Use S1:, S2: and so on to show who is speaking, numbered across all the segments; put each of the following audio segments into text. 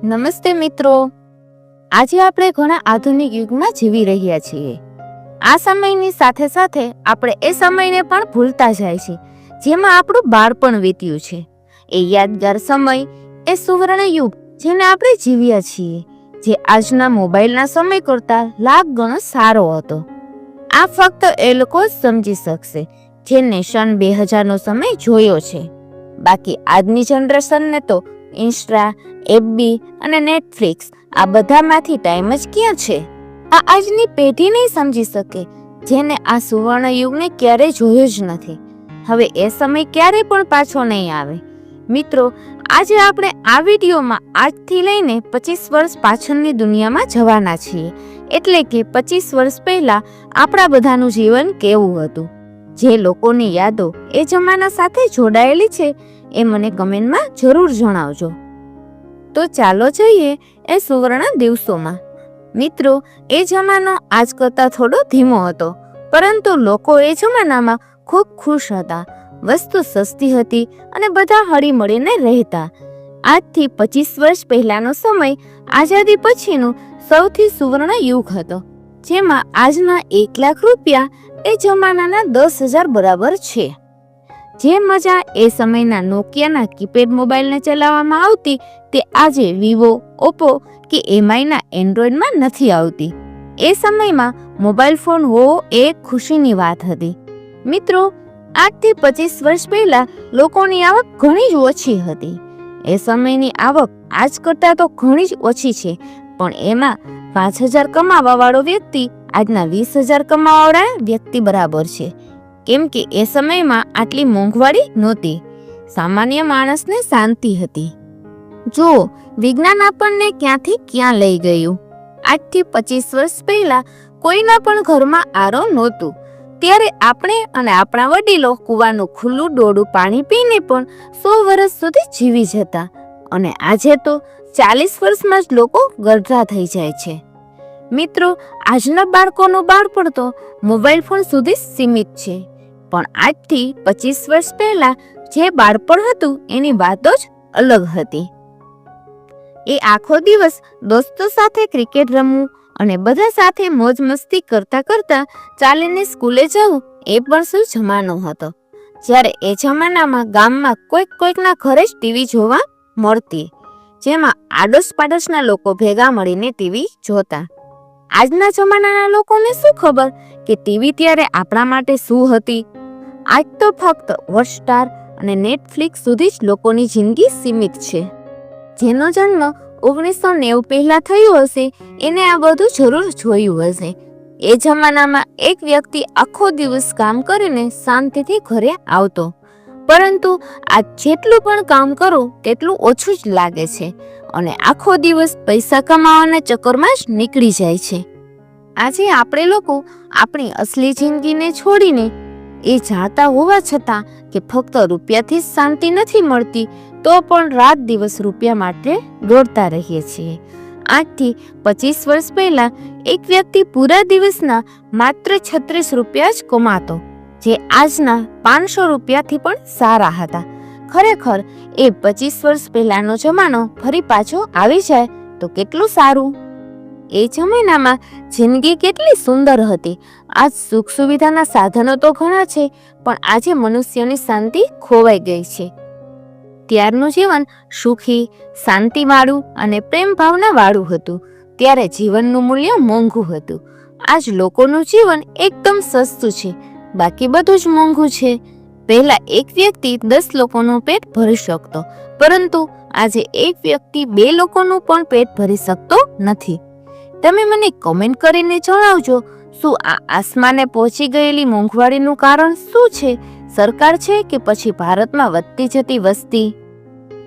S1: નમસ્તે મિત્રો, આજે આપણે ઘણા આધુનિક યુગમાં જીવી રહ્યા છીએ. આ સમયની સાથે સાથે આપણે એ સમયને પણ ભૂલતા જાય છે જેમાં આપણું બાળપણ વીત્યું છે. એ યાદગાર સમય, એ સુવર્ણ યુગ જેને આપણે જીવ્યા છીએ, જે આજના મોબાઈલના સમય કરતા લાખ ગણો સારો હતો. આ ફક્ત એ લોકો જ સમજી શકશે જેને સન 2000નો સમય જોયો છે. બાકી આજની જનરેશનને તો ઇન્સ્ટા, એફબી અને નેટફ્લિક્સ આ બધામાંથી ટાઈમ જ ક્યાં છે. આ આજની પેઢી નહીં સમજી શકે જેને આ સુવર્ણ યુગને ક્યારેય જોયો જ નથી. હવે એ સમય ક્યારે પણ પાછો નહીં આવે. મિત્રો, આજે આપણે આ વિડીયોમાં આજથી લઈને 25 વર્ષ પાછળની દુનિયામાં જવાના છીએ. એટલે કે 25 વર્ષ પહેલા આપણા બધાનું જીવન કેવું હતું. જે લોકોની યાદો એ જમાના સાથે જોડાયેલી છે એ મને કમેન્ટમાં જરૂર જણાવજો. તો ચાલો જઈએ એ સુવર્ણ દિવસોમાં. મિત્રો, એ જમાનો આજ કરતાં થોડો ધીમો હતો, પરંતુ લોકો એ જમાનામાં ખૂબ ખુશ હતા. વસ્તુ સસ્તી હતી અને બધા હળી મળીને રહેતા. આજથી 25 વર્ષ પહેલાનો સમય આઝાદી પછીનું સૌથી સુવર્ણ યુગ હતો, જેમાં આજના 1 લાખ રૂપિયા એ જમાનાના 10,000 બરાબર છે. જે મજા એ સમયના નોકિયાના કીપેડ મોબાઈલને ચલાવવામાં આવતી તે આજે વિવો, ઓપ્પો કે એમઆઈના એન્ડ્રોઈડમાં નથી આવતી. એ સમયમાં મોબાઈલ ફોન હોવો એ ખુશીની વાત હતી. મિત્રો, આજથી 25 વર્ષ પહેલા લોકોની આવક ઘણી જ ઓછી હતી. એ સમયની આવક આજ કરતાં તો ઘણી જ ઓછી છે, પણ એમાં 5,000 કમાવા વાળો વ્યક્તિ આજના 20,000 કમાવાવાળા વ્યક્તિ બરાબર છે. કેમ કે એ સમયમાં આટલી મોંઘવારી નહોતી. સામાન્ય માણસને શાંતિ હતી. જો વિજ્ઞાન આપણને ક્યાંથી ક્યાં લઈ ગયું. આજથી 25 વર્ષ પહેલા કોઈના પણ ઘરમાં આરો નહોતું. ત્યારે આપણે અને આપણા વડીલો કૂવાનું ખુલ્લું ડોળું પાણી પીને પણ 100 વર્ષ સુધી જીવી જતા. અને આજે તો 40 વર્ષમાં જ લોકો ગરધા થઈ જાય છે. મિત્રો, આજના બાળકોનું બાળપણ તો મોબાઈલ ફોન સુધી સીમિત છે, પણ આજથી 25 વર્ષ પહેલા જે બાળપણ હતું એની વાતો જ અલગ હતી. એ આખો દિવસ દોસ્તો સાથે ક્રિકેટ રમવું અને બધા સાથે મોજ મસ્તી કરતા કરતા ચાલીને સ્કૂલે જવું એ પણ શું જમાનો હતો. જ્યારે એ જમાનામાં ગામમાં કોઈકના ઘરે જ ટીવી જોવા મળતી, જેમાં આડોશ પાડોશના લોકો ભેગા મળીને ટીવી જોતા. આજના જમાનાના લોકોને શું ખબર કે ટીવી ત્યારે આપણા માટે શું હતી. આજ તો ફક્ત હોટસ્ટાર અને નેટફ્લિક્સ સુધી જ લોકોની જિંદગી સીમિત છે. જેનો જન્મ 1990 પહેલા થયો હશે એને આ બધું જરૂર જોયું હશે. એ જમાનામાં એક વ્યક્તિ આખો દિવસ કામ કરીને શાંતિથી ઘરે આવતો, પરંતુ આજ જેટલું પણ કામ કરો તેટલું ઓછું જ લાગે છે અને આખો દિવસ પૈસા કમાવાના ચક્કરમાં જ નીકળી જાય છે. આજે આપણે લોકો આપણી અસલી જિંદગીને છોડીને એ જાણતા હોવા છતાં કે ફક્ત રૂપિયાથી જ શાંતિ નથી મળતી, તો પણ રાત દિવસ રૂપિયા માટે દોડતા રહીએ છીએ. આજથી 25 વર્ષ પહેલા એક વ્યક્તિ પૂરા દિવસના માત્ર 36 રૂપિયા જ કમાતો, જે આજના 500 રૂપિયાથી પણ સારા હતા. ખરેખર એ 25 વર્ષ પહેલાનો જમાનો ફરી પાછો આવી જાય તો કેટલું સારું. એ જમાનામાં જિંદગી કેટલી સુંદર હતી. આજ સુખ સુવિધાના સાધનો તો ઘણા છે, પણ આજે મનુષ્યની શાંતિ ખોવાઈ ગઈ છે. ત્યારનું જીવન સુખી, શાંતિવાળું અને પ્રેમ ભાવના વાળું હતું. ત્યારે જીવનનું મૂલ્ય મોંઘું હતું. આજ લોકોનું જીવન એકદમ સસ્તું છે, બાકી બધું જ મોંઘું છે. પહેલા એક વ્યક્તિ 10 લોકોનું પેટ ભરી શકતો, પરંતુ આજે એક વ્યક્તિ 2 લોકોનું પણ પેટ ભરી શકતો નથી. તમે મને કમેન્ટ કરીને જણાવજો, શું આ આસમાને પહોંચી ગયેલી મોંઘવારીનું કારણ શું છે? સરકાર છે કે પછી ભારતમાં વધતી જતી વસ્તી?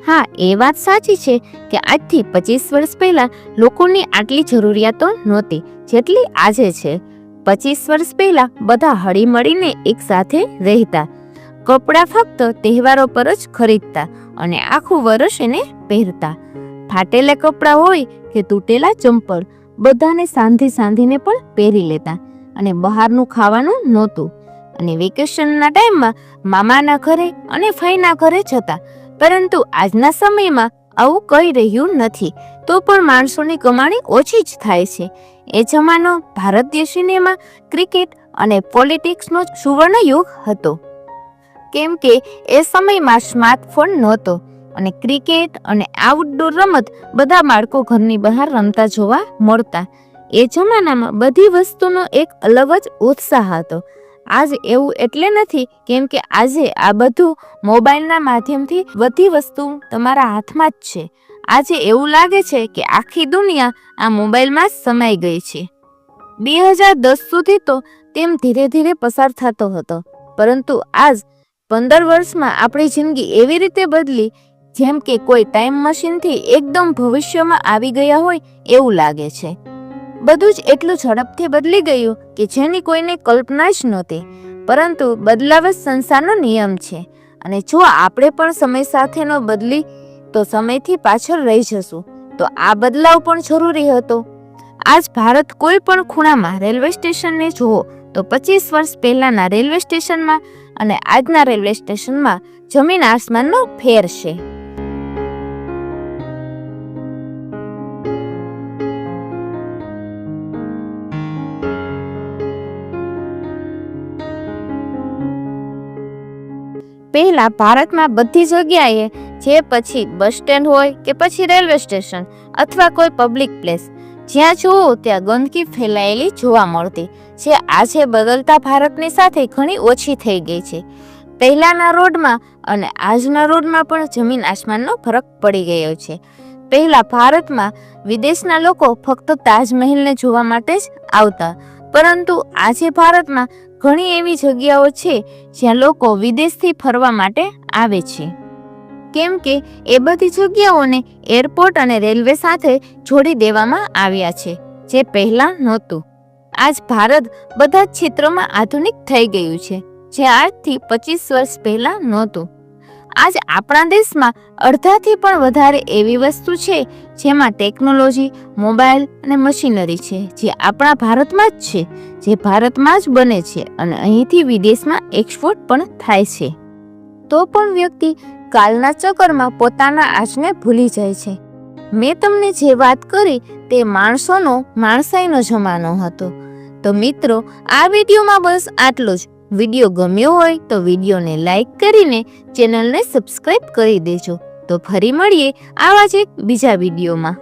S1: હા, એ વાત સાચી છે કે આજથી 25 વર્ષ પહેલા લોકોની આટલી જરૂરિયાતો નહોતી જેટલી આજે છે. 25 વર્ષ પહેલા બધા હળી મળીને એક સાથે રહેતા. કપડાં ફક્ત તહેવારો પર જ ખરીદતા અને આખું વર્ષ એને પહેરતા. ફાટેલા કપડાં હોય કે તૂટેલા ચંપલ બધાને સાંધીને પણ પહેરી લેતા. અને બહારનું ખાવાનું નહોતું. અને વેકેશનના ટાઈમમાં મામાના ઘરે અને ફઈના ઘરે જતા. પરંતુ આજના સમયમાં આવું કહી રહ્યું નથી, તો પણ માણસોની કમાણી ઓછી જ થાય છે. એ જમાનો ભારતીય સિનેમા, ક્રિકેટ અને પોલિટિક્સનો સુવર્ણ યુગ હતો, કેમ કે એ સમયમાં સ્માર્ટફોન નહોતો અને ક્રિકેટ અને આઉટડોર રમત બધા બાળકો ઘરની બહાર રમતા જોવા મળતા. એ જમાનામાં બધી વસ્તુનો એક અલગ જ ઉત્સાહ હતો. આજ એવું એટલે નથી, કેમ કે આજે આ બધું મોબાઈલના માધ્યમથી બધી વસ્તુ તમારા હાથમાં જ છે. આજે એવું લાગે છે કે આખી દુનિયા આ મોબાઈલમાં જ સમાઈ ગઈ છે. 2010 સુધી તો તેમ ધીરે ધીરે પસાર થતો હતો, પરંતુ આજ 15 વર્ષમાં આપણી જિંદગી એવી રીતે બદલી જેમ કે કોઈ ટાઈમ મશીનથી એકદમ ભવિષ્યમાં આવી ગયા હોય એવું લાગે છે. બધું જ એટલું ઝડપથી બદલી ગયું કે જેની કોઈને કલ્પના જ નહોતી. પરંતુ બદલાવ જ સંસારનો નિયમ છે, અને જો આપણે પણ સમય સાથે ન બદલી તો સમયથી પાછળ રહી જશું. તો આ બદલાવ પણ જરૂરી હતો. આજ ભારત કોઈ પણ ખૂણામાં રેલવે સ્ટેશનને જુઓ તો 25 વર્ષ પહેલાના રેલવે સ્ટેશનમાં અને આજના રેલવે સ્ટેશનમાં જમીન આસમાનનો ફેર છે. પહેલા ભારતમાં બધી જગ્યાએ, જે પછી બસ સ્ટેન્ડ હોય કે પછી રેલવે સ્ટેશન અથવા કોઈ પબ્લિક પ્લેસ, જ્યાં જુઓ ત્યાં ગંદકી ફેલાયેલી જોવા મળતી, જે આજે બદલતા ભારતની સાથે ઘણી ઓછી થઈ ગઈ છે. પહેલાના રોડમાં અને આજના રોડમાં પણ જમીન આસમાનનો ફરક પડી ગયો છે. પહેલા ભારતમાં વિદેશના લોકો ફક્ત તાજમહેલને જોવા માટે જ આવતા, પરંતુ આજે ભારતમાં ઘણી એવી જગ્યાઓ છે જ્યાં લોકો વિદેશથી ફરવા માટે આવે છે, કેમ કે એ બધી જગ્યાઓને એરપોર્ટ અને રેલવે સાથે જોડી દેવામાં આવ્યા છે, જે પહેલા નહોતું. આજ ભારત બધા જ ક્ષેત્રોમાં આધુનિક થઈ ગયું છે, જે આજથી 25 વર્ષ પહેલા નહોતું. આજ આપણા દેશમાં અડધાથી પણ વધારે એવી વસ્તુ છે જેમાં ટેકનોલોજી, મોબાઈલ અને મશીનરી છે, જે આપણા ભારતમાં જ છે, જે ભારતમાં જ બને છે અને અહીંથી વિદેશમાં એક્સપોર્ટ પણ થાય છે. તો પણ વ્યક્તિ કાલના ચક્કરમાં પોતાના આજને ભૂલી જાય છે. મેં તમને જે વાત કરી તે માણસોનો માણસાઈનો જમાનો હતો. તો મિત્રો, આ વિડીયોમાં બસ આટલું જ. વિડીયો ગમ્યો હોય તો વિડીયોને લાઈક કરીને ચેનલને સબસ્ક્રાઇબ કરી દેજો. તો ફરી મળીએ આવા જ એક બીજા વિડીયોમાં.